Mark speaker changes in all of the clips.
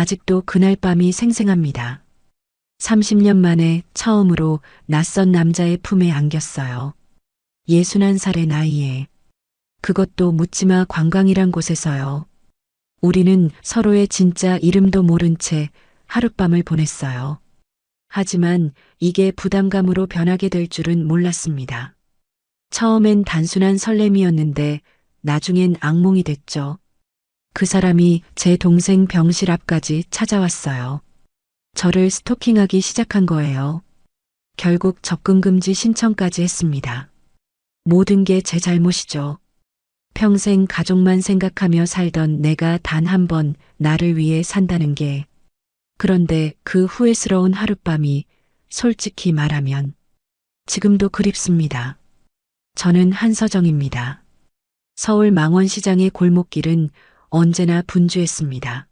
Speaker 1: 아직도 그날 밤이 생생합니다. 30년 만에 처음으로 낯선 남자의 품에 안겼어요. 61살의 나이에. 그것도 묻지마 관광이란 곳에서요. 우리는 서로의 진짜 이름도 모른 채 하룻밤을 보냈어요. 하지만 이게 부담감으로 변하게 될 줄은 몰랐습니다. 처음엔 단순한 설렘이었는데 나중엔 악몽이 됐죠. 그 사람이 제 동생 병실 앞까지 찾아왔어요. 저를 스토킹하기 시작한 거예요. 결국 접근 금지 신청까지 했습니다. 모든 게 제 잘못이죠. 평생 가족만 생각하며 살던 내가 단 한 번 나를 위해 산다는 게. 그런데 그 후회스러운 하룻밤이 솔직히 말하면 지금도 그립습니다. 저는 한서정입니다. 서울 망원시장의 골목길은 언제나 분주했습니다.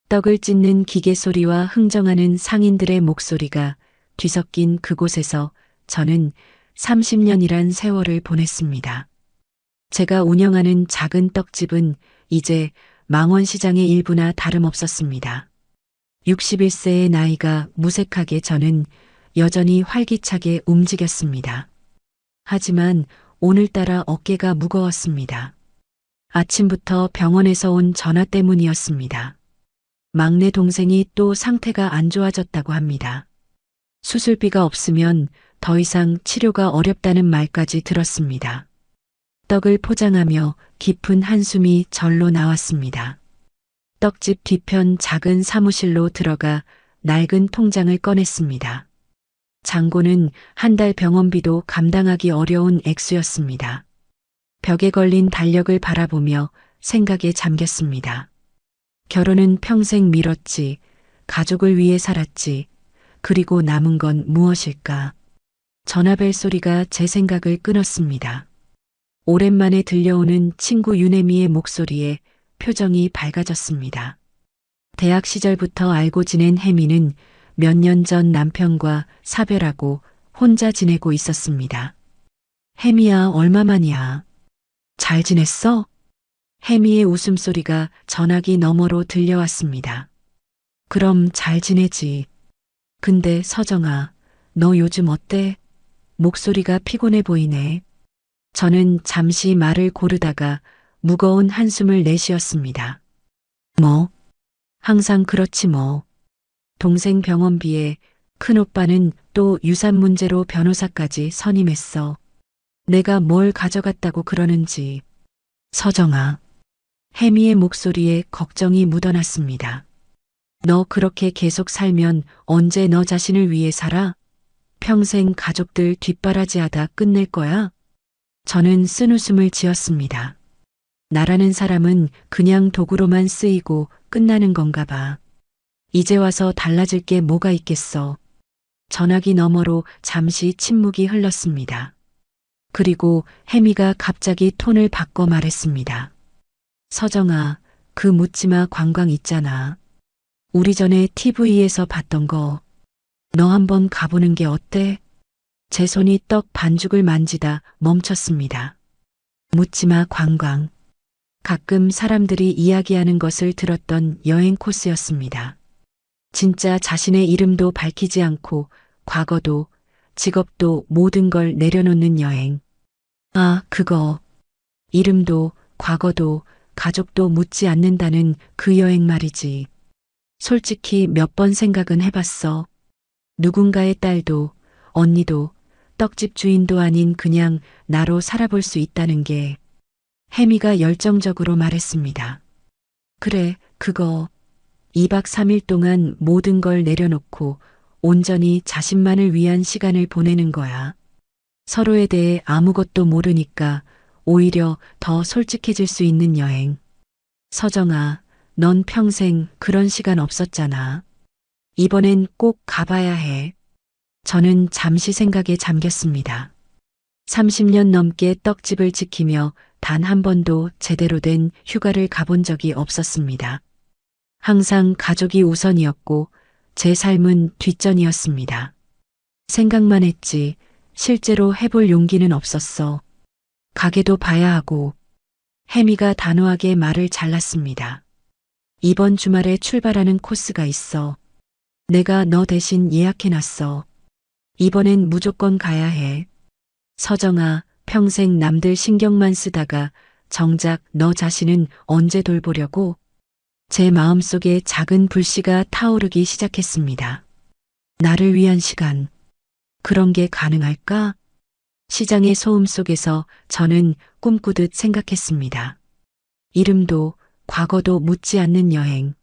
Speaker 1: 떡을 찢는 기계 소리와 흥정하는 상인들의 목소리가 뒤섞인 그곳에서 저는 30년이란 세월을 보냈습니다. 제가 운영하는 작은 떡집은 이제 망원시장의 일부나 다름없었습니다. 61세의 나이가 무색하게 저는 여전히 활기차게 움직였습니다. 하지만 오늘따라 어깨가 무거웠습니다. 아침부터 병원에서 온 전화 때문이었습니다. 막내 동생이 또 상태가 안 좋아졌다고 합니다. 수술비가 없으면 더 이상 치료가 어렵다는 말까지 들었습니다. 떡을 포장하며 깊은 한숨이 절로 나왔습니다. 떡집 뒤편 작은 사무실로 들어가 낡은 통장을 꺼냈습니다. 잔고는 한 달 병원비도 감당하기 어려운 액수였습니다. 벽에 걸린 달력을 바라보며 생각에 잠겼습니다. 결혼은 평생 미뤘지, 가족을 위해 살았지, 그리고 남은 건 무엇일까? 전화벨 소리가 제 생각을 끊었습니다. 오랜만에 들려오는 친구 유네미의 목소리에 표정이 밝아졌습니다. 대학 시절부터 알고 지낸 혜미는 몇 년 전 남편과 사별하고 혼자 지내고 있었습니다. 혜미야, 얼마만이야? 잘 지냈어? 혜미의 웃음소리가 전화기 너머로 들려왔습니다. 그럼 잘 지내지. 근데 서정아, 너 요즘 어때? 목소리가 피곤해 보이네. 저는 잠시 말을 고르다가 무거운 한숨을 내쉬었습니다. 뭐? 항상 그렇지 뭐. 동생 병원비에 큰오빠는 또 유산 문제로 변호사까지 선임했어. 내가 뭘 가져갔다고 그러는지. 서정아. 혜미의 목소리에 걱정이 묻어났습니다. 너 그렇게 계속 살면 언제 너 자신을 위해 살아? 평생 가족들 뒷바라지하다 끝낼 거야? 저는 쓴웃음을 지었습니다. 나라는 사람은 그냥 도구로만 쓰이고 끝나는 건가 봐. 이제 와서 달라질 게 뭐가 있겠어. 전화기 너머로 잠시 침묵이 흘렀습니다. 그리고 혜미가 갑자기 톤을 바꿔 말했습니다. 서정아, 그 묻지마 관광 있잖아. 우리 전에 TV에서 봤던 거. 너 한번 가보는 게 어때? 제 손이 떡 반죽을 만지다 멈췄습니다. 묻지마 관광. 가끔 사람들이 이야기하는 것을 들었던 여행 코스였습니다. 진짜 자신의 이름도 밝히지 않고 과거도 직업도 모든 걸 내려놓는 여행. 아, 그거. 이름도 과거도 가족도 묻지 않는다는 그 여행 말이지. 솔직히 몇 번 생각은 해봤어. 누군가의 딸도 언니도 떡집 주인도 아닌 그냥 나로 살아볼 수 있다는 게. 혜미가 열정적으로 말했습니다. 그래, 그거. 2박 3일 동안 모든 걸 내려놓고 온전히 자신만을 위한 시간을 보내는 거야. 서로에 대해 아무것도 모르니까 오히려 더 솔직해질 수 있는 여행. 서정아, 넌 평생 그런 시간 없었잖아. 이번엔 꼭 가봐야 해. 저는 잠시 생각에 잠겼습니다. 30년 넘게 떡집을 지키며 단 한 번도 제대로 된 휴가를 가본 적이 없었습니다. 항상 가족이 우선이었고 제 삶은 뒷전이었습니다. 생각만 했지 실제로 해볼 용기는 없었어. 가게도 봐야 하고. 혜미가 단호하게 말을 잘랐습니다. 이번 주말에 출발하는 코스가 있어. 내가 너 대신 예약해놨어. 이번엔 무조건 가야 해. 서정아, 평생 남들 신경만 쓰다가 정작 너 자신은 언제 돌보려고? 제 마음속에 작은 불씨가 타오르기 시작했습니다. 나를 위한 시간. 그런 게 가능할까? 시장의 소음 속에서 저는 꿈꾸듯 생각했습니다. 이름도 과거도 묻지 않는 여행.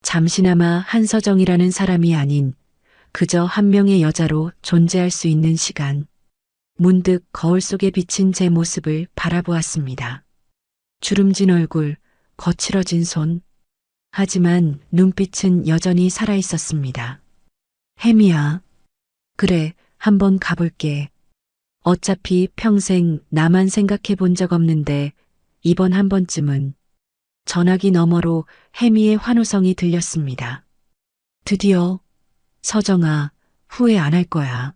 Speaker 1: 잠시나마 한서정이라는 사람이 아닌 그저 한 명의 여자로 존재할 수 있는 시간. 문득 거울 속에 비친 제 모습을 바라보았습니다. 주름진 얼굴, 거칠어진 손. 하지만 눈빛은 여전히 살아있었습니다. 혜미야. 그래, 한번 가볼게. 어차피 평생 나만 생각해 본 적 없는데 이번 한 번쯤은. 전화기 너머로 혜미의 환호성이 들렸습니다. 드디어. 서정아, 후회 안 할 거야.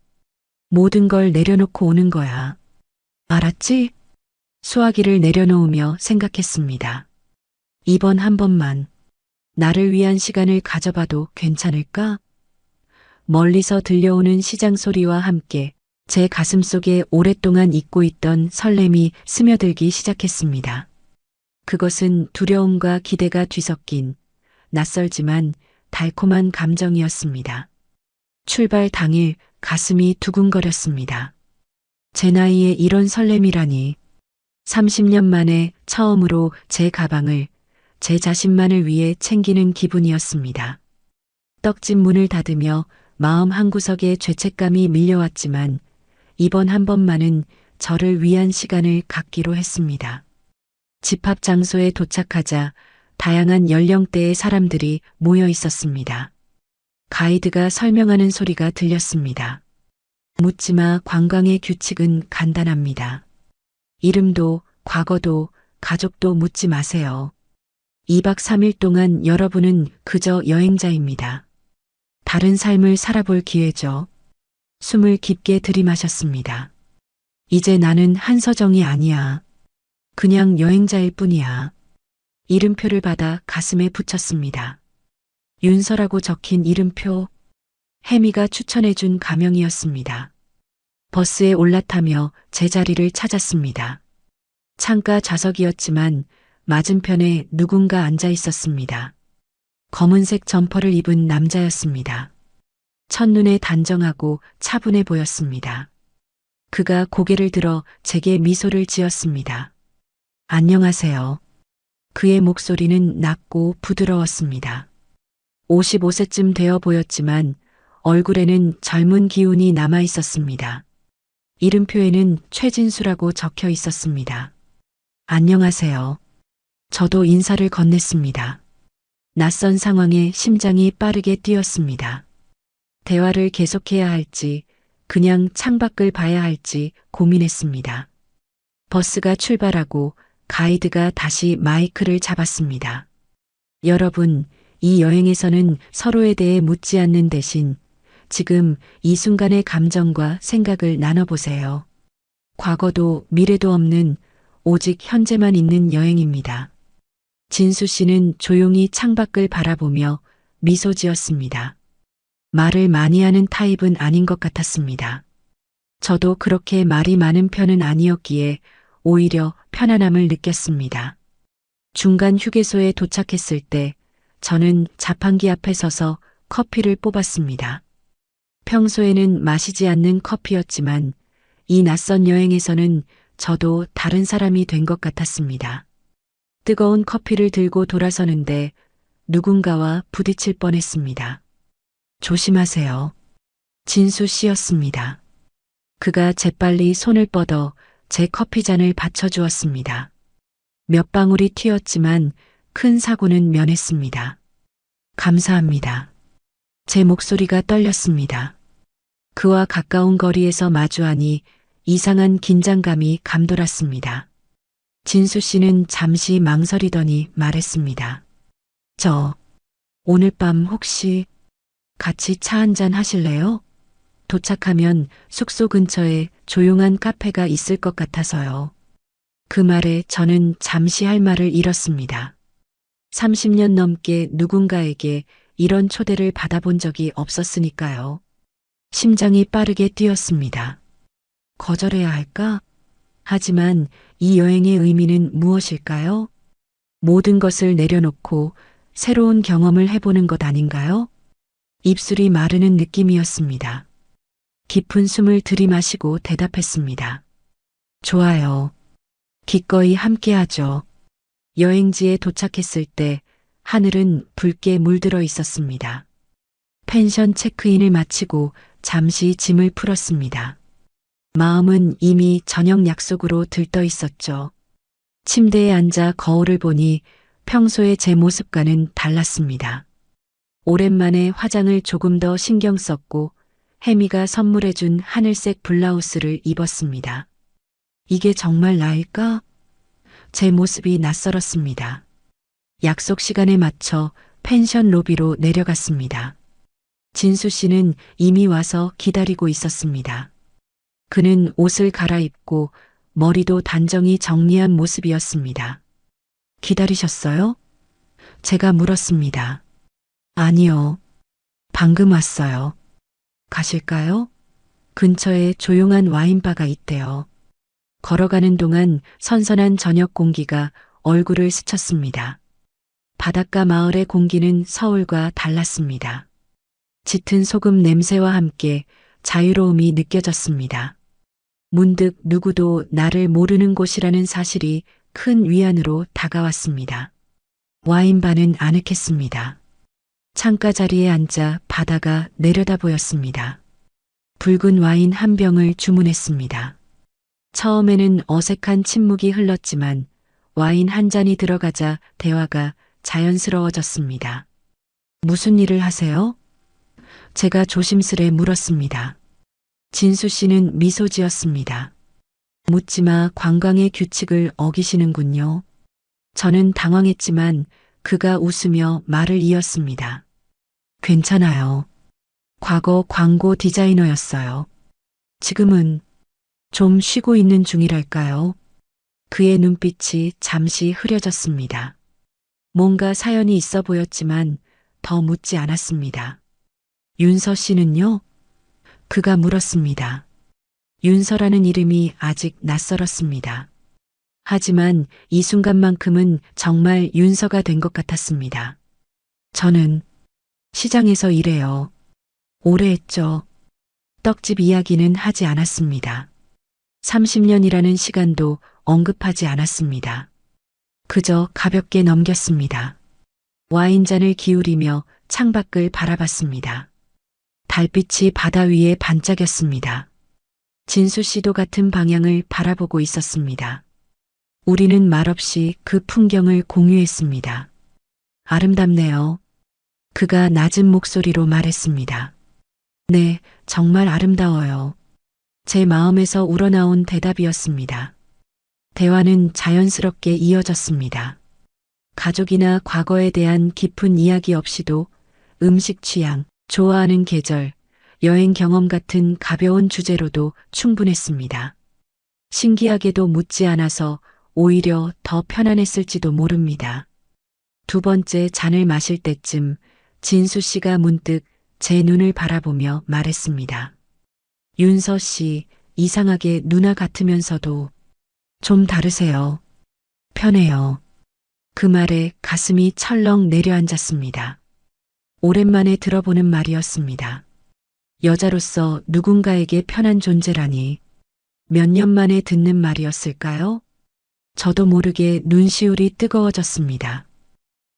Speaker 1: 모든 걸 내려놓고 오는 거야. 알았지? 수화기를 내려놓으며 생각했습니다. 이번 한 번만 나를 위한 시간을 가져봐도 괜찮을까? 멀리서 들려오는 시장 소리와 함께 제 가슴 속에 오랫동안 잊고 있던 설렘이 스며들기 시작했습니다. 그것은 두려움과 기대가 뒤섞인 낯설지만 달콤한 감정이었습니다. 출발 당일 가슴이 두근거렸습니다. 제 나이에 이런 설렘이라니. 30년 만에 처음으로 제 가방을 제 자신만을 위해 챙기는 기분이었습니다. 떡진 문을 닫으며 마음 한구석에 죄책감이 밀려왔지만 이번 한 번만은 저를 위한 시간을 갖기로 했습니다. 집합 장소에 도착하자 다양한 연령대의 사람들이 모여 있었습니다. 가이드가 설명하는 소리가 들렸습니다. 묻지마 관광의 규칙은 간단합니다. 이름도 과거도 가족도 묻지 마세요. 2박 3일 동안 여러분은 그저 여행자입니다. 다른 삶을 살아볼 기회죠. 숨을 깊게 들이마셨습니다. 이제 나는 한서정이 아니야. 그냥 여행자일 뿐이야. 이름표를 받아 가슴에 붙였습니다. 윤서라고 적힌 이름표. 혜미가 추천해준 가명이었습니다. 버스에 올라타며 제 자리를 찾았습니다. 창가 좌석이었지만 맞은편에 누군가 앉아 있었습니다. 검은색 점퍼를 입은 남자였습니다. 첫눈에 단정하고 차분해 보였습니다. 그가 고개를 들어 제게 미소를 지었습니다. 안녕하세요. 그의 목소리는 낮고 부드러웠습니다. 55세쯤 되어 보였지만 얼굴에는 젊은 기운이 남아 있었습니다. 이름표에는 최진수라고 적혀 있었습니다. 안녕하세요. 저도 인사를 건넸습니다. 낯선 상황에 심장이 빠르게 뛰었습니다. 대화를 계속해야 할지 그냥 창밖을 봐야 할지 고민했습니다. 버스가 출발하고 가이드가 다시 마이크를 잡았습니다. 여러분, 이 여행에서는 서로에 대해 묻지 않는 대신 지금 이 순간의 감정과 생각을 나눠보세요. 과거도 미래도 없는 오직 현재만 있는 여행입니다. 진수 씨는 조용히 창밖을 바라보며 미소 지었습니다. 말을 많이 하는 타입은 아닌 것 같았습니다. 저도 그렇게 말이 많은 편은 아니었기에 오히려 편안함을 느꼈습니다. 중간 휴게소에 도착했을 때 저는 자판기 앞에 서서 커피를 뽑았습니다. 평소에는 마시지 않는 커피였지만 이 낯선 여행에서는 저도 다른 사람이 된 것 같았습니다. 뜨거운 커피를 들고 돌아서는데 누군가와 부딪힐 뻔했습니다. 조심하세요. 진수 씨였습니다. 그가 재빨리 손을 뻗어 제 커피잔을 받쳐주었습니다. 몇 방울이 튀었지만 큰 사고는 면했습니다. 감사합니다. 제 목소리가 떨렸습니다. 그와 가까운 거리에서 마주하니 이상한 긴장감이 감돌았습니다. 진수 씨는 잠시 망설이더니 말했습니다. 오늘 밤 혹시 같이 차 한잔 하실래요? 도착하면 숙소 근처에 조용한 카페가 있을 것 같아서요. 그 말에 저는 잠시 할 말을 잃었습니다. 30년 넘게 누군가에게 이런 초대를 받아본 적이 없었으니까요. 심장이 빠르게 뛰었습니다. 거절해야 할까? 하지만 이 여행의 의미는 무엇일까요? 모든 것을 내려놓고 새로운 경험을 해보는 것 아닌가요? 입술이 마르는 느낌이었습니다. 깊은 숨을 들이마시고 대답했습니다. 좋아요. 기꺼이 함께하죠. 여행지에 도착했을 때 하늘은 붉게 물들어 있었습니다. 펜션 체크인을 마치고 잠시 짐을 풀었습니다. 마음은 이미 저녁 약속으로 들떠 있었죠. 침대에 앉아 거울을 보니 평소의 제 모습과는 달랐습니다. 오랜만에 화장을 조금 더 신경 썼고 혜미가 선물해준 하늘색 블라우스를 입었습니다. 이게 정말 나일까? 제 모습이 낯설었습니다. 약속 시간에 맞춰 펜션 로비로 내려갔습니다. 진수 씨는 이미 와서 기다리고 있었습니다. 그는 옷을 갈아입고 머리도 단정히 정리한 모습이었습니다. 기다리셨어요? 제가 물었습니다. 아니요. 방금 왔어요. 가실까요? 근처에 조용한 와인바가 있대요. 걸어가는 동안 선선한 저녁 공기가 얼굴을 스쳤습니다. 바닷가 마을의 공기는 서울과 달랐습니다. 짙은 소금 냄새와 함께 자유로움이 느껴졌습니다. 문득 누구도 나를 모르는 곳이라는 사실이 큰 위안으로 다가왔습니다. 와인바는 아늑했습니다. 창가 자리에 앉아 바다가 내려다 보였습니다. 붉은 와인 한 병을 주문했습니다. 처음에는 어색한 침묵이 흘렀지만 와인 한 잔이 들어가자 대화가 자연스러워졌습니다. 무슨 일을 하세요? 제가 조심스레 물었습니다. 진수 씨는 미소 지었습니다. 묻지마 관광의 규칙을 어기시는군요. 저는 당황했지만 그가 웃으며 말을 이었습니다. 괜찮아요. 과거 광고 디자이너였어요. 지금은 좀 쉬고 있는 중이랄까요? 그의 눈빛이 잠시 흐려졌습니다. 뭔가 사연이 있어 보였지만 더 묻지 않았습니다. 윤서 씨는요? 그가 물었습니다. 윤서라는 이름이 아직 낯설었습니다. 하지만 이 순간만큼은 정말 윤서가 된 것 같았습니다. 저는 시장에서 일해요. 오래 했죠. 떡집 이야기는 하지 않았습니다. 30년이라는 시간도 언급하지 않았습니다. 그저 가볍게 넘겼습니다. 와인잔을 기울이며 창밖을 바라봤습니다. 달빛이 바다 위에 반짝였습니다. 진수 씨도 같은 방향을 바라보고 있었습니다. 우리는 말없이 그 풍경을 공유했습니다. 아름답네요. 그가 낮은 목소리로 말했습니다. 네, 정말 아름다워요. 제 마음에서 우러나온 대답이었습니다. 대화는 자연스럽게 이어졌습니다. 가족이나 과거에 대한 깊은 이야기 없이도 음식 취향, 좋아하는 계절, 여행 경험 같은 가벼운 주제로도 충분했습니다. 신기하게도 묻지 않아서 오히려 더 편안했을지도 모릅니다. 두 번째 잔을 마실 때쯤 진수 씨가 문득 제 눈을 바라보며 말했습니다. 윤서 씨, 이상하게 누나 같으면서도 좀 다르세요. 편해요. 그 말에 가슴이 철렁 내려앉았습니다. 오랜만에 들어보는 말이었습니다. 여자로서 누군가에게 편한 존재라니 몇 년 만에 듣는 말이었을까요? 저도 모르게 눈시울이 뜨거워졌습니다.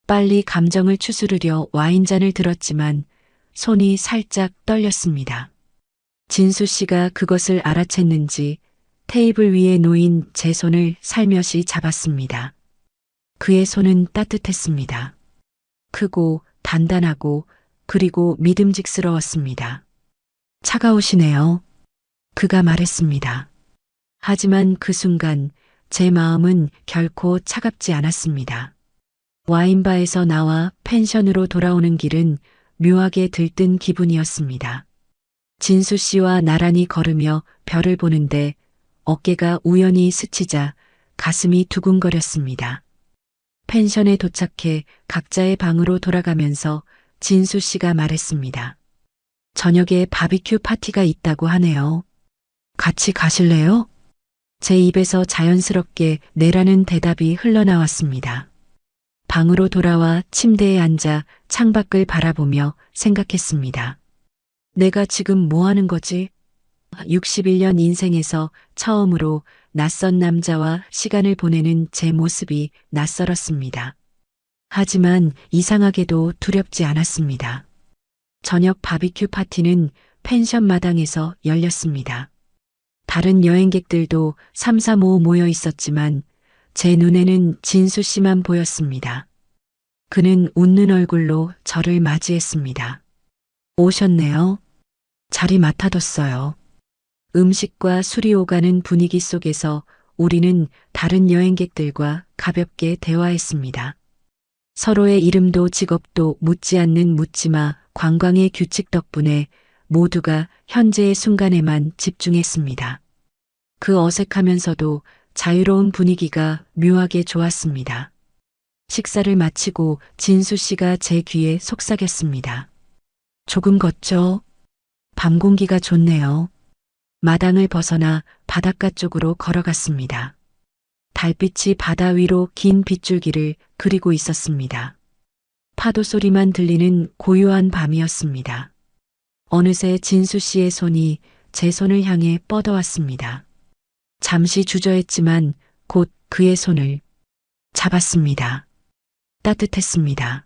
Speaker 1: 빨리 감정을 추스르려 와인잔을 들었지만 손이 살짝 떨렸습니다. 진수 씨가 그것을 알아챘는지 테이블 위에 놓인 제 손을 살며시 잡았습니다. 그의 손은 따뜻했습니다. 크고 단단하고 그리고 믿음직스러웠습니다. 차가우시네요. 그가 말했습니다. 하지만 그 순간 제 마음은 결코 차갑지 않았습니다. 와인바에서 나와 펜션으로 돌아오는 길은 묘하게 들뜬 기분이었습니다. 진수 씨와 나란히 걸으며 별을 보는데 어깨가 우연히 스치자 가슴이 두근거렸습니다. 펜션에 도착해 각자의 방으로 돌아가면서 진수 씨가 말했습니다. 저녁에 바비큐 파티가 있다고 하네요. 같이 가실래요? 제 입에서 자연스럽게 네라는 대답이 흘러나왔습니다. 방으로 돌아와 침대에 앉아 창밖을 바라보며 생각했습니다. 내가 지금 뭐 하는 거지? 61년 인생에서 처음으로 낯선 남자와 시간을 보내는 제 모습이 낯설었습니다. 하지만 이상하게도 두렵지 않았습니다. 저녁 바비큐 파티는 펜션 마당에서 열렸습니다. 다른 여행객들도 삼삼오오 모여 있었지만 제 눈에는 진수 씨만 보였습니다. 그는 웃는 얼굴로 저를 맞이했습니다. 오셨네요. 자리 맡아뒀어요. 음식과 술이 오가는 분위기 속에서 우리는 다른 여행객들과 가볍게 대화했습니다. 서로의 이름도 직업도 묻지 않는 묻지마 관광의 규칙 덕분에 모두가 현재의 순간에만 집중했습니다. 그 어색하면서도 자유로운 분위기가 묘하게 좋았습니다. 식사를 마치고 진수 씨가 제 귀에 속삭였습니다. 조금 걷죠? 밤 공기가 좋네요. 마당을 벗어나 바닷가 쪽으로 걸어갔습니다. 달빛이 바다 위로 긴 빗줄기를 그리고 있었습니다. 파도 소리만 들리는 고요한 밤이었습니다. 어느새 진수 씨의 손이 제 손을 향해 뻗어왔습니다. 잠시 주저했지만 곧 그의 손을 잡았습니다. 따뜻했습니다.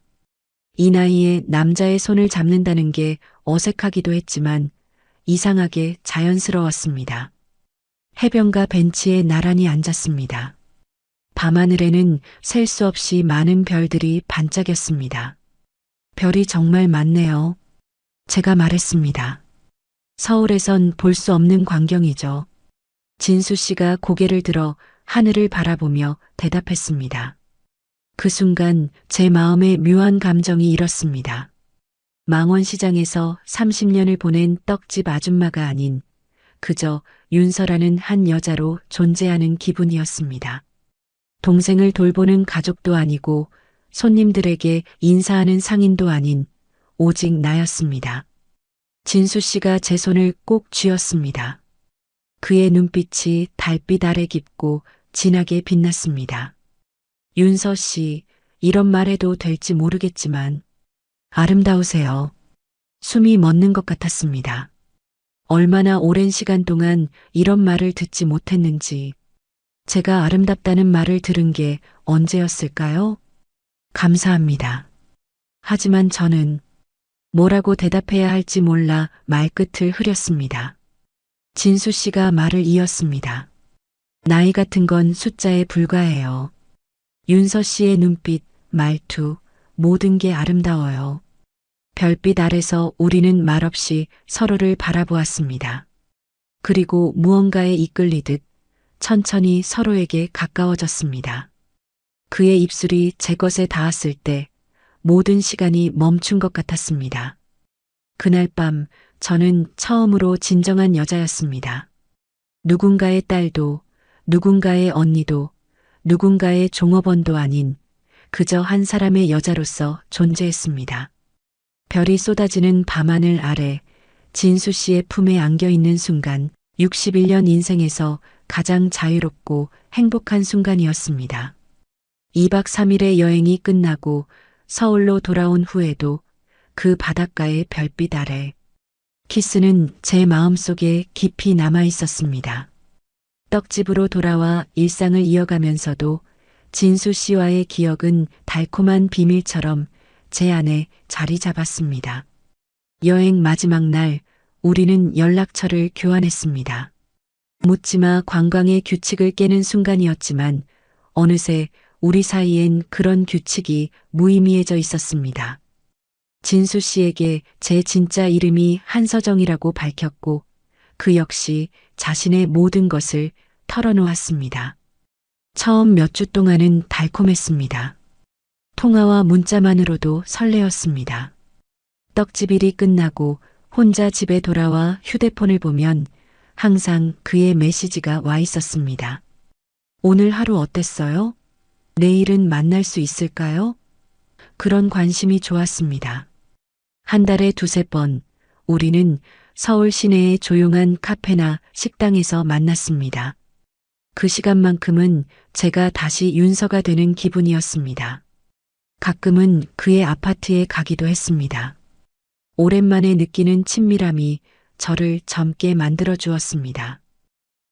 Speaker 1: 이 나이에 남자의 손을 잡는다는 게 어색하기도 했지만 이상하게 자연스러웠습니다. 해변가 벤치에 나란히 앉았습니다. 밤하늘에는 셀 수 없이 많은 별들이 반짝였습니다. 별이 정말 많네요. 제가 말했습니다. 서울에선 볼 수 없는 광경이죠. 진수 씨가 고개를 들어 하늘을 바라보며 대답했습니다. 그 순간 제 마음에 묘한 감정이 일었습니다. 망원시장에서 30년을 보낸 떡집 아줌마가 아닌 그저 윤서라는 한 여자로 존재하는 기분이었습니다. 동생을 돌보는 가족도 아니고 손님들에게 인사하는 상인도 아닌 오직 나였습니다. 진수 씨가 제 손을 꼭 쥐었습니다. 그의 눈빛이 달빛 아래 깊고 진하게 빛났습니다. 윤서 씨, 이런 말 해도 될지 모르겠지만 아름다우세요. 숨이 멎는 것 같았습니다. 얼마나 오랜 시간 동안 이런 말을 듣지 못했는지, 제가 아름답다는 말을 들은 게 언제였을까요? 감사합니다. 하지만 저는 뭐라고 대답해야 할지 몰라 말끝을 흐렸습니다. 진수 씨가 말을 이었습니다. 나이 같은 건 숫자에 불과해요. 윤서 씨의 눈빛, 말투, 모든 게 아름다워요. 별빛 아래서 우리는 말없이 서로를 바라보았습니다. 그리고 무언가에 이끌리듯 천천히 서로에게 가까워졌습니다. 그의 입술이 제 것에 닿았을 때 모든 시간이 멈춘 것 같았습니다. 그날 밤 저는 처음으로 진정한 여자였습니다. 누군가의 딸도, 누군가의 언니도, 누군가의 종업원도 아닌 그저 한 사람의 여자로서 존재했습니다. 별이 쏟아지는 밤하늘 아래 진수 씨의 품에 안겨 있는 순간 61년 인생에서 가장 자유롭고 행복한 순간이었습니다. 2박 3일의 여행이 끝나고 서울로 돌아온 후에도 그 바닷가의 별빛 아래 키스는 제 마음속에 깊이 남아 있었습니다. 떡집으로 돌아와 일상을 이어가면서도 진수 씨와의 기억은 달콤한 비밀처럼 제 안에 자리 잡았습니다. 여행 마지막 날 우리는 연락처를 교환했습니다. 묻지마 관광의 규칙을 깨는 순간이었지만 어느새 우리 사이엔 그런 규칙이 무의미해져 있었습니다. 진수 씨에게 제 진짜 이름이 한서정이라고 밝혔고 그 역시 자신의 모든 것을 털어놓았습니다. 처음 몇 주 동안은 달콤했습니다. 통화와 문자만으로도 설레었습니다. 떡집 일이 끝나고 혼자 집에 돌아와 휴대폰을 보면 항상 그의 메시지가 와 있었습니다. 오늘 하루 어땠어요? 내일은 만날 수 있을까요? 그런 관심이 좋았습니다. 한 달에 두세 번 우리는 서울 시내의 조용한 카페나 식당에서 만났습니다. 그 시간만큼은 제가 다시 윤서가 되는 기분이었습니다. 가끔은 그의 아파트에 가기도 했습니다. 오랜만에 느끼는 친밀함이 저를 젊게 만들어 주었습니다.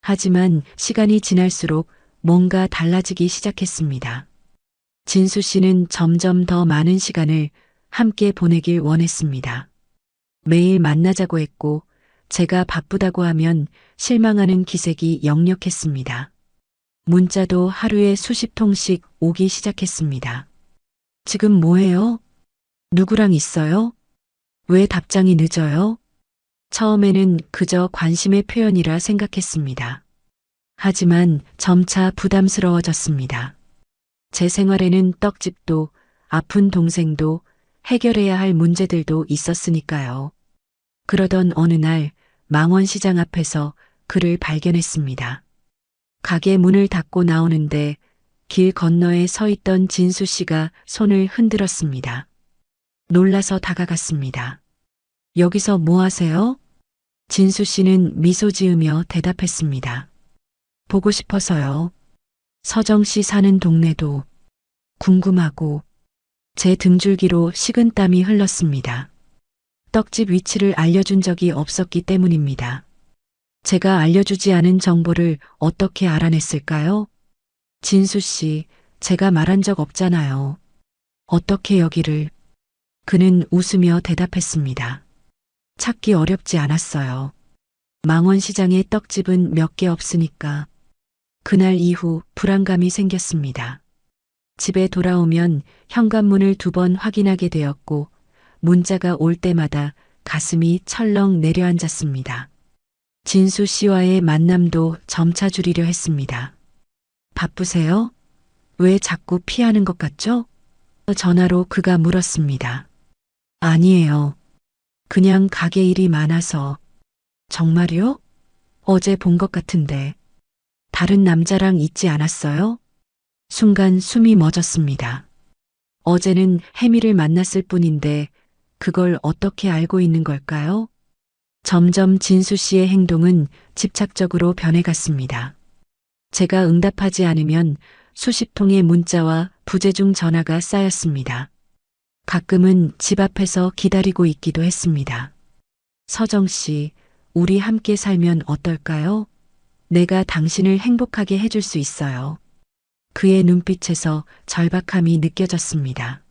Speaker 1: 하지만 시간이 지날수록 뭔가 달라지기 시작했습니다. 진수 씨는 점점 더 많은 시간을 함께 보내길 원했습니다. 매일 만나자고 했고 제가 바쁘다고 하면 실망하는 기색이 역력했습니다. 문자도 하루에 수십 통씩 오기 시작했습니다. 지금 뭐해요? 누구랑 있어요? 왜 답장이 늦어요? 처음에는 그저 관심의 표현이라 생각했습니다. 하지만 점차 부담스러워졌습니다. 제 생활에는 떡집도 아픈 동생도 해결해야 할 문제들도 있었으니까요. 그러던 어느 날 망원시장 앞에서 그를 발견했습니다. 가게 문을 닫고 나오는데 길 건너에 서 있던 진수 씨가 손을 흔들었습니다. 놀라서 다가갔습니다. 여기서 뭐 하세요? 진수 씨는 미소 지으며 대답했습니다. 보고 싶어서요. 서정 씨 사는 동네도 궁금하고 제 등줄기로 식은땀이 흘렀습니다. 떡집 위치를 알려준 적이 없었기 때문입니다. 제가 알려주지 않은 정보를 어떻게 알아냈을까요? 진수 씨, 제가 말한 적 없잖아요. 어떻게 여기를? 그는 웃으며 대답했습니다. 찾기 어렵지 않았어요. 망원시장에 떡집은 몇 개 없으니까. 그날 이후 불안감이 생겼습니다. 집에 돌아오면 현관문을 2번 확인하게 되었고 문자가 올 때마다 가슴이 철렁 내려앉았습니다. 진수 씨와의 만남도 점차 줄이려 했습니다. 바쁘세요? 왜 자꾸 피하는 것 같죠? 전화로 그가 물었습니다. 아니에요. 그냥 가게 일이 많아서. 정말요? 어제 본 것 같은데. 다른 남자랑 있지 않았어요? 순간 숨이 멎었습니다. 어제는 혜미를 만났을 뿐인데 그걸 어떻게 알고 있는 걸까요? 점점 진수 씨의 행동은 집착적으로 변해갔습니다. 제가 응답하지 않으면 수십 통의 문자와 부재중 전화가 쌓였습니다. 가끔은 집 앞에서 기다리고 있기도 했습니다. 서정 씨, 우리 함께 살면 어떨까요? 내가 당신을 행복하게 해줄 수 있어요. 그의 눈빛에서 절박함이 느껴졌습니다.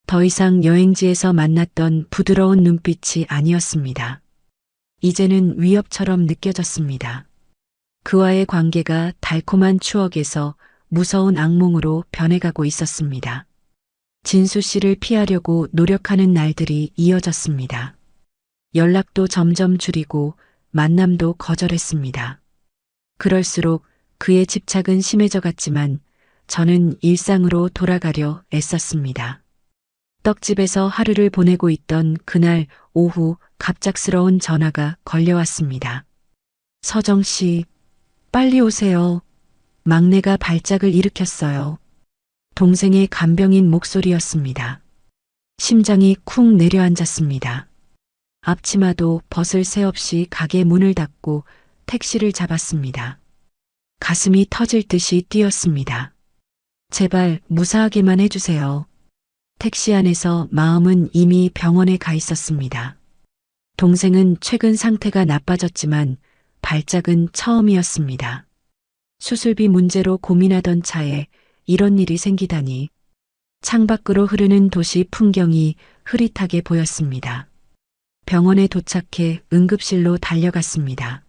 Speaker 1: 더 이상 여행지에서 만났던 부드러운 눈빛이 아니었습니다. 이제는 위협처럼 느껴졌습니다. 그와의 관계가 달콤한 추억에서 무서운 악몽으로 변해가고 있었습니다. 진수 씨를 피하려고 노력하는 날들이 이어졌습니다. 연락도 점점 줄이고 만남도 거절했습니다. 그럴수록 그의 집착은 심해져 갔지만 저는 일상으로 돌아가려 애썼습니다. 떡집에서 하루를 보내고 있던 그날 오후 갑작스러운 전화가 걸려왔습니다. 서정 씨, 빨리 오세요. 막내가 발작을 일으켰어요. 동생의 간병인 목소리였습니다. 심장이 쿵 내려앉았습니다. 앞치마도 벗을 새 없이 가게 문을 닫고 택시를 잡았습니다. 가슴이 터질 듯이 뛰었습니다. 제발 무사하게만 해주세요. 택시 안에서 마음은 이미 병원에 가 있었습니다. 동생은 최근 상태가 나빠졌지만 발작은 처음이었습니다. 수술비 문제로 고민하던 차에 이런 일이 생기다니. 창밖으로 흐르는 도시 풍경이 흐릿하게 보였습니다. 병원에 도착해 응급실로 달려갔습니다.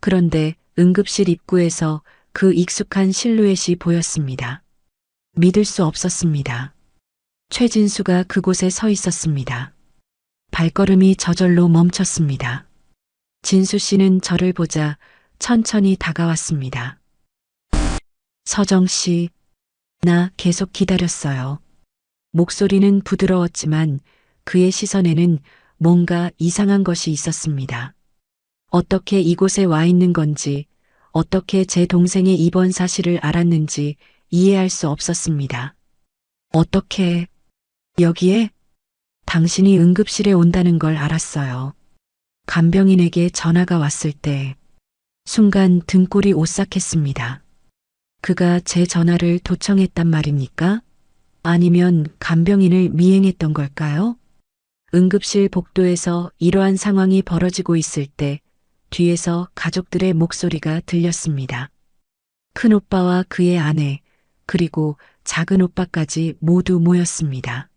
Speaker 1: 그런데 응급실 입구에서 그 익숙한 실루엣이 보였습니다. 믿을 수 없었습니다. 최진수가 그곳에 서 있었습니다. 발걸음이 저절로 멈췄습니다. 진수 씨는 저를 보자 천천히 다가왔습니다. 서정 씨, 나 계속 기다렸어요. 목소리는 부드러웠지만 그의 시선에는 뭔가 이상한 것이 있었습니다. 어떻게 이곳에 와 있는 건지, 어떻게 제 동생의 입원 사실을 알았는지 이해할 수 없었습니다. 어떻게, 여기에? 당신이 응급실에 온다는 걸 알았어요. 간병인에게 전화가 왔을 때 순간 등골이 오싹했습니다. 그가 제 전화를 도청했단 말입니까? 아니면 간병인을 미행했던 걸까요? 응급실 복도에서 이러한 상황이 벌어지고 있을 때 뒤에서 가족들의 목소리가 들렸습니다. 큰오빠와 그의 아내, 그리고 작은 오빠까지 모두 모였습니다.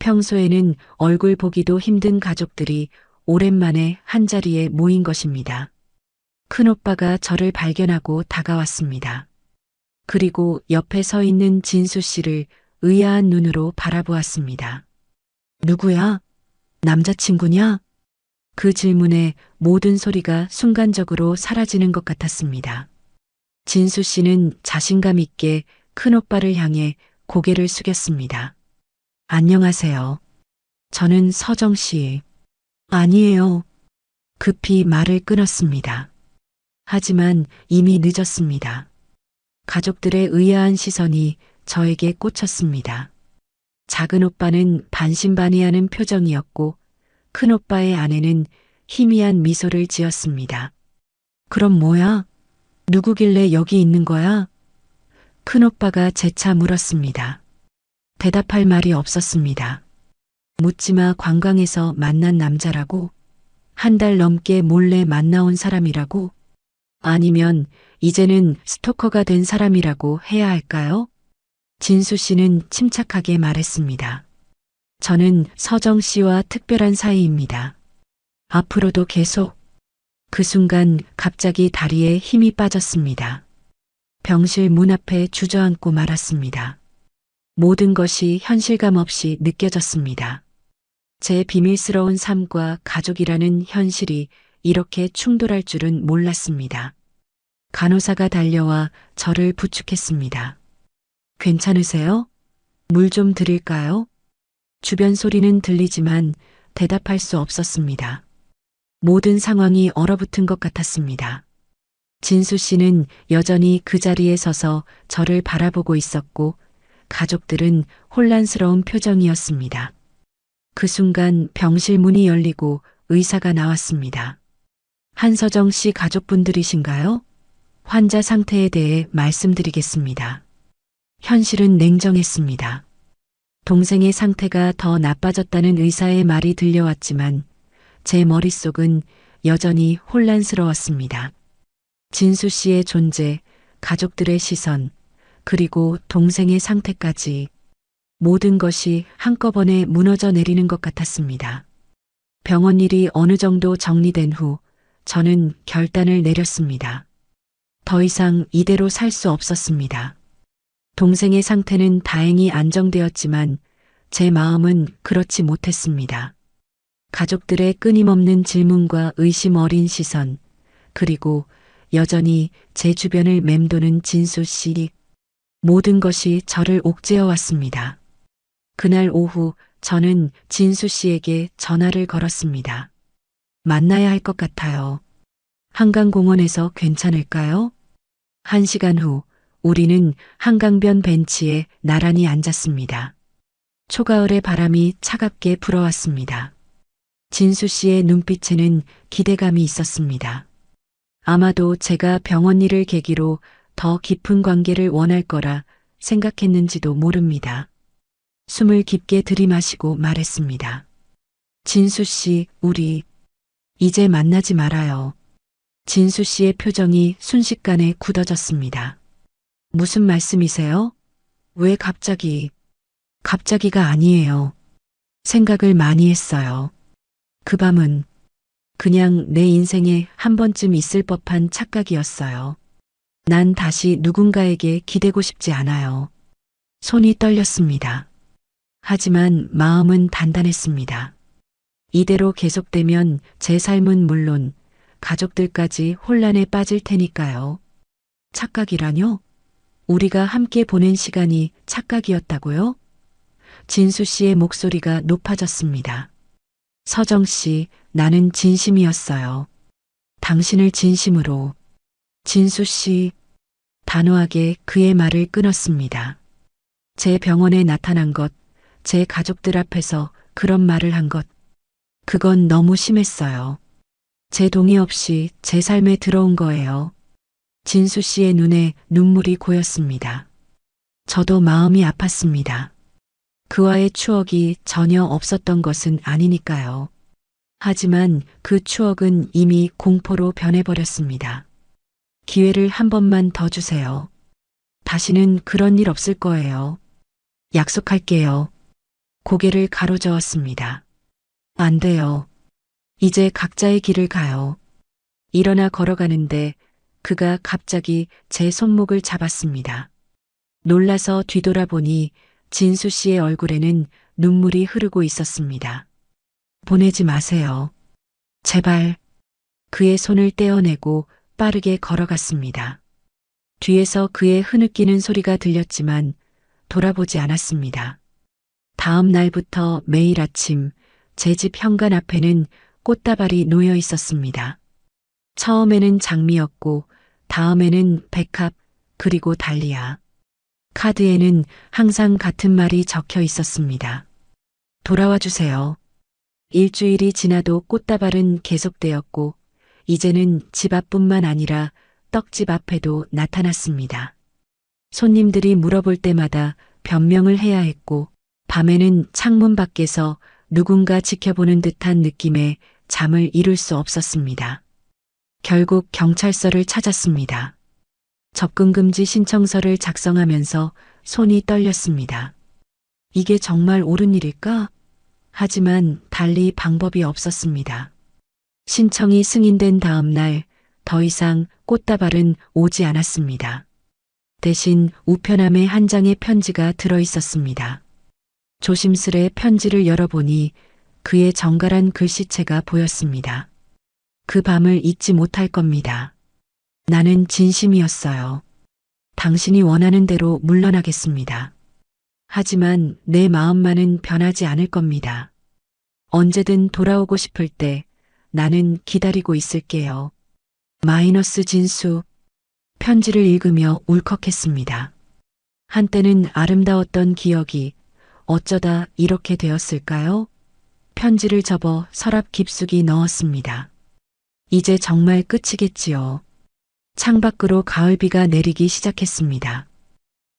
Speaker 1: 평소에는 얼굴 보기도 힘든 가족들이 오랜만에 한자리에 모인 것입니다. 큰오빠가 저를 발견하고 다가왔습니다. 그리고 옆에 서 있는 진수 씨를 의아한 눈으로 바라보았습니다. 누구야? 남자친구냐? 그 질문에 모든 소리가 순간적으로 사라지는 것 같았습니다. 진수 씨는 자신감 있게 큰오빠를 향해 고개를 숙였습니다. 안녕하세요. 저는 서정 씨. 아니에요. 급히 말을 끊었습니다. 하지만 이미 늦었습니다. 가족들의 의아한 시선이 저에게 꽂혔습니다. 작은 오빠는 반신반의하는 표정이었고 큰 오빠의 아내는 희미한 미소를 지었습니다. 그럼 뭐야? 누구길래 여기 있는 거야? 큰 오빠가 재차 물었습니다. 대답할 말이 없었습니다. 묻지마 관광에서 만난 남자라고? 한 달 넘게 몰래 만나온 사람이라고? 아니면 이제는 스토커가 된 사람이라고 해야 할까요? 진수 씨는 침착하게 말했습니다. 저는 서정 씨와 특별한 사이입니다. 앞으로도 계속. 그 순간 갑자기 다리에 힘이 빠졌습니다. 병실 문 앞에 주저앉고 말았습니다. 모든 것이 현실감 없이 느껴졌습니다. 제 비밀스러운 삶과 가족이라는 현실이 이렇게 충돌할 줄은 몰랐습니다. 간호사가 달려와 저를 부축했습니다. 괜찮으세요? 물 좀 드릴까요? 주변 소리는 들리지만 대답할 수 없었습니다. 모든 상황이 얼어붙은 것 같았습니다. 진수 씨는 여전히 그 자리에 서서 저를 바라보고 있었고 가족들은 혼란스러운 표정이었습니다. 그 순간 병실 문이 열리고 의사가 나왔습니다. 한서정 씨 가족분들이신가요? 환자 상태에 대해 말씀드리겠습니다. 현실은 냉정했습니다. 동생의 상태가 더 나빠졌다는 의사의 말이 들려왔지만 제 머릿속은 여전히 혼란스러웠습니다. 진수 씨의 존재, 가족들의 시선, 그리고 동생의 상태까지 모든 것이 한꺼번에 무너져 내리는 것 같았습니다. 병원 일이 어느 정도 정리된 후 저는 결단을 내렸습니다. 더 이상 이대로 살 수 없었습니다. 동생의 상태는 다행히 안정되었지만 제 마음은 그렇지 못했습니다. 가족들의 끊임없는 질문과 의심 어린 시선, 그리고 여전히 제 주변을 맴도는 진수 씨. 모든 것이 저를 옥죄어 왔습니다. 그날 오후 저는 진수 씨에게 전화를 걸었습니다. 만나야 할 것 같아요. 한강공원에서 괜찮을까요? 1시간 후 우리는 한강변 벤치에 나란히 앉았습니다. 초가을의 바람이 차갑게 불어왔습니다. 진수 씨의 눈빛에는 기대감이 있었습니다. 아마도 제가 병원 일을 계기로 더 깊은 관계를 원할 거라 생각했는지도 모릅니다. 숨을 깊게 들이마시고 말했습니다. 진수 씨, 우리 이제 만나지 말아요. 진수 씨의 표정이 순식간에 굳어졌습니다. 무슨 말씀이세요? 왜 갑자기? 갑자기가 아니에요. 생각을 많이 했어요. 그 밤은 그냥 내 인생에 한 번쯤 있을 법한 착각이었어요. 난 다시 누군가에게 기대고 싶지 않아요. 손이 떨렸습니다. 하지만 마음은 단단했습니다. 이대로 계속되면 제 삶은 물론 가족들까지 혼란에 빠질 테니까요. 착각이라뇨? 우리가 함께 보낸 시간이 착각이었다고요? 진수 씨의 목소리가 높아졌습니다. 서정 씨, 나는 진심이었어요. 당신을 진심으로. 진수 씨, 단호하게 그의 말을 끊었습니다. 제 병원에 나타난 것, 제 가족들 앞에서 그런 말을 한 것, 그건 너무 심했어요. 제 동의 없이 제 삶에 들어온 거예요. 진수 씨의 눈에 눈물이 고였습니다. 저도 마음이 아팠습니다. 그와의 추억이 전혀 없었던 것은 아니니까요. 하지만 그 추억은 이미 공포로 변해버렸습니다. 기회를 한 번만 더 주세요. 다시는 그런 일 없을 거예요. 약속할게요. 고개를 가로저었습니다. 안 돼요. 이제 각자의 길을 가요. 일어나 걸어가는데 그가 갑자기 제 손목을 잡았습니다. 놀라서 뒤돌아보니 진수 씨의 얼굴에는 눈물이 흐르고 있었습니다. 보내지 마세요. 제발. 그의 손을 떼어내고 빠르게 걸어갔습니다. 뒤에서 그의 흐느끼는 소리가 들렸지만 돌아보지 않았습니다. 다음 날부터 매일 아침 제 집 현관 앞에는 꽃다발이 놓여 있었습니다. 처음에는 장미였고 다음에는 백합 그리고 달리아. 카드에는 항상 같은 말이 적혀 있었습니다. 돌아와 주세요. 일주일이 지나도 꽃다발은 계속되었고 이제는 집 앞뿐만 아니라 떡집 앞에도 나타났습니다. 손님들이 물어볼 때마다 변명을 해야 했고 밤에는 창문 밖에서 누군가 지켜보는 듯한 느낌에 잠을 이룰 수 없었습니다. 결국 경찰서를 찾았습니다. 접근금지 신청서를 작성하면서 손이 떨렸습니다. 이게 정말 옳은 일일까? 하지만 달리 방법이 없었습니다. 신청이 승인된 다음 날 더 이상 꽃다발은 오지 않았습니다. 대신 우편함에 한 장의 편지가 들어 있었습니다. 조심스레 편지를 열어보니 그의 정갈한 글씨체가 보였습니다. 그 밤을 잊지 못할 겁니다. 나는 진심이었어요. 당신이 원하는 대로 물러나겠습니다. 하지만 내 마음만은 변하지 않을 겁니다. 언제든 돌아오고 싶을 때 나는 기다리고 있을게요. 마이너스 진수. 편지를 읽으며 울컥했습니다. 한때는 아름다웠던 기억이 어쩌다 이렇게 되었을까요? 편지를 접어 서랍 깊숙이 넣었습니다. 이제 정말 끝이겠지요. 창밖으로 가을비가 내리기 시작했습니다.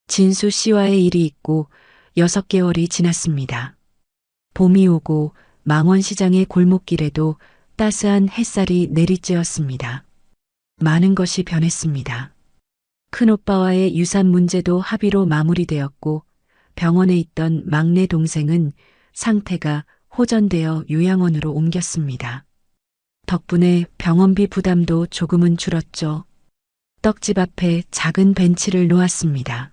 Speaker 1: 진수 씨와의 일이 있고 6개월이 지났습니다. 봄이 오고 망원시장의 골목길에도 따스한 햇살이 내리쬐었습니다. 많은 것이 변했습니다. 큰오빠와의 유산 문제도 합의로 마무리되었고 병원에 있던 막내 동생은 상태가 호전되어 요양원으로 옮겼습니다. 덕분에 병원비 부담도 조금은 줄었죠. 떡집 앞에 작은 벤치를 놓았습니다.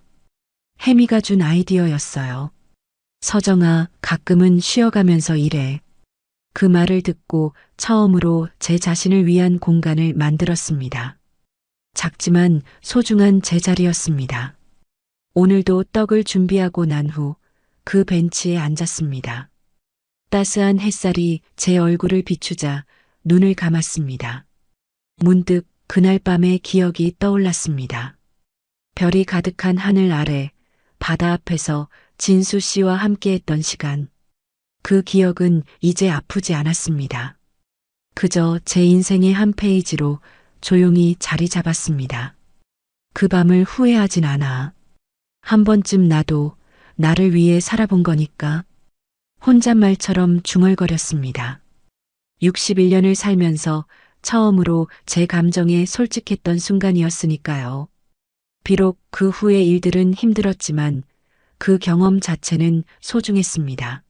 Speaker 1: 혜미가 준 아이디어였어요. 서정아, 가끔은 쉬어가면서 일해. 그 말을 듣고 처음으로 제 자신을 위한 공간을 만들었습니다. 작지만 소중한 제자리였습니다. 오늘도 떡을 준비하고 난 후 그 벤치에 앉았습니다. 따스한 햇살이 제 얼굴을 비추자 눈을 감았습니다. 문득 그날 밤의 기억이 떠올랐습니다. 별이 가득한 하늘 아래 바다 앞에서 진수 씨와 함께했던 시간. 그 기억은 이제 아프지 않았습니다. 그저 제 인생의 한 페이지로 조용히 자리 잡았습니다. 그 밤을 후회하진 않아. 한 번쯤 나도 나를 위해 살아본 거니까. 혼잣말처럼 중얼거렸습니다. 61년을 살면서 처음으로 제 감정에 솔직했던 순간이었으니까요. 비록 그 후의 일들은 힘들었지만 그 경험 자체는 소중했습니다.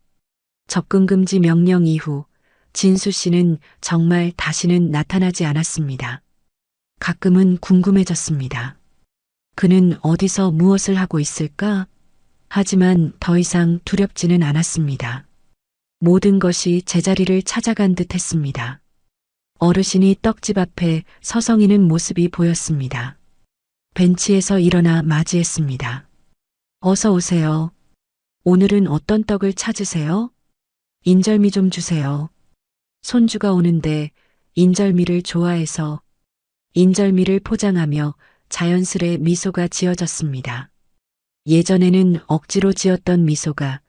Speaker 1: 접근금지 명령 이후 진수 씨는 정말 다시는 나타나지 않았습니다. 가끔은 궁금해졌습니다. 그는 어디서 무엇을 하고 있을까? 하지만 더 이상 두렵지는 않았습니다. 모든 것이 제자리를 찾아간 듯 했습니다. 어르신이 떡집 앞에 서성이는 모습이 보였습니다. 벤치에서 일어나 맞이했습니다. 어서 오세요. 오늘은 어떤 떡을 찾으세요? 인절미 좀 주세요. 손주가 오는데 인절미를 좋아해서. 인절미를 포장하며 자연스레 미소가 지어졌습니다. 예전에는 억지로 지었던 미소가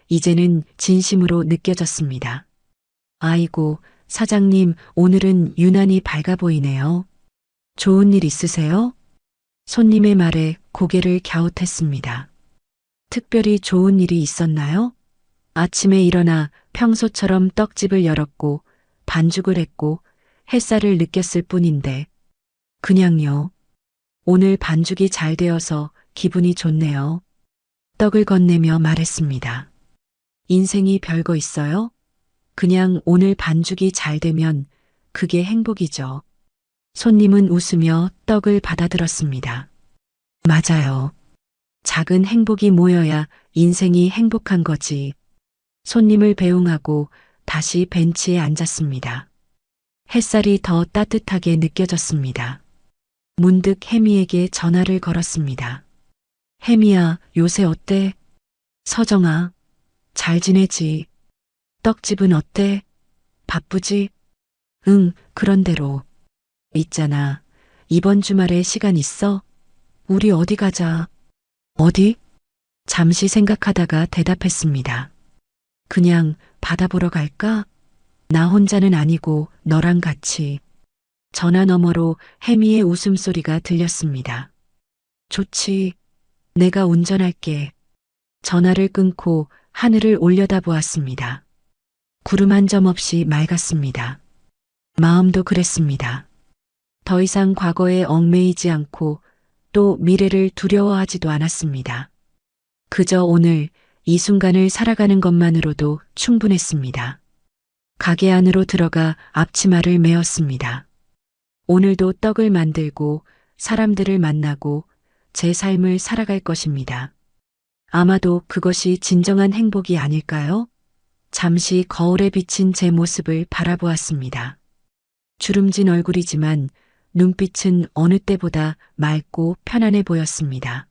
Speaker 1: 이제는 진심으로 느껴졌습니다. 아이고, 사장님, 오늘은 유난히 밝아 보이네요. 좋은 일 있으세요? 손님의 말에 고개를 갸웃했습니다. 특별히 좋은 일이 있었나요? 아침에 일어나 평소처럼 떡집을 열었고 반죽을 했고 햇살을 느꼈을 뿐인데 그냥요. 오늘 반죽이 잘 되어서 기분이 좋네요. 떡을 건네며 말했습니다. 인생이 별거 있어요? 그냥 오늘 반죽이 잘 되면 그게 행복이죠. 손님은 웃으며 떡을 받아들었습니다. 맞아요. 작은 행복이 모여야 인생이 행복한 거지. 손님을 배웅하고 다시 벤치에 앉았습니다. 햇살이 더 따뜻하게 느껴졌습니다. 문득 혜미에게 전화를 걸었습니다. 혜미야, 요새 어때? 서정아, 잘 지내지? 떡집은 어때? 바쁘지? 응, 그런대로. 있잖아. 이번 주말에 시간 있어? 우리 어디 가자. 어디? 잠시 생각하다가 대답했습니다. 그냥 바다 보러 갈까? 나 혼자는 아니고 너랑 같이. 전화 너머로 혜미의 웃음소리가 들렸습니다. 좋지. 내가 운전할게. 전화를 끊고 하늘을 올려다보았습니다. 구름 한 점 없이 맑았습니다. 마음도 그랬습니다. 더 이상 과거에 얽매이지 않고 또 미래를 두려워하지도 않았습니다. 그저 오늘 이 순간을 살아가는 것만으로도 충분했습니다. 가게 안으로 들어가 앞치마를 메었습니다. 오늘도 떡을 만들고 사람들을 만나고 제 삶을 살아갈 것입니다. 아마도 그것이 진정한 행복이 아닐까요? 잠시 거울에 비친 제 모습을 바라보았습니다. 주름진 얼굴이지만 눈빛은 어느 때보다 맑고 편안해 보였습니다.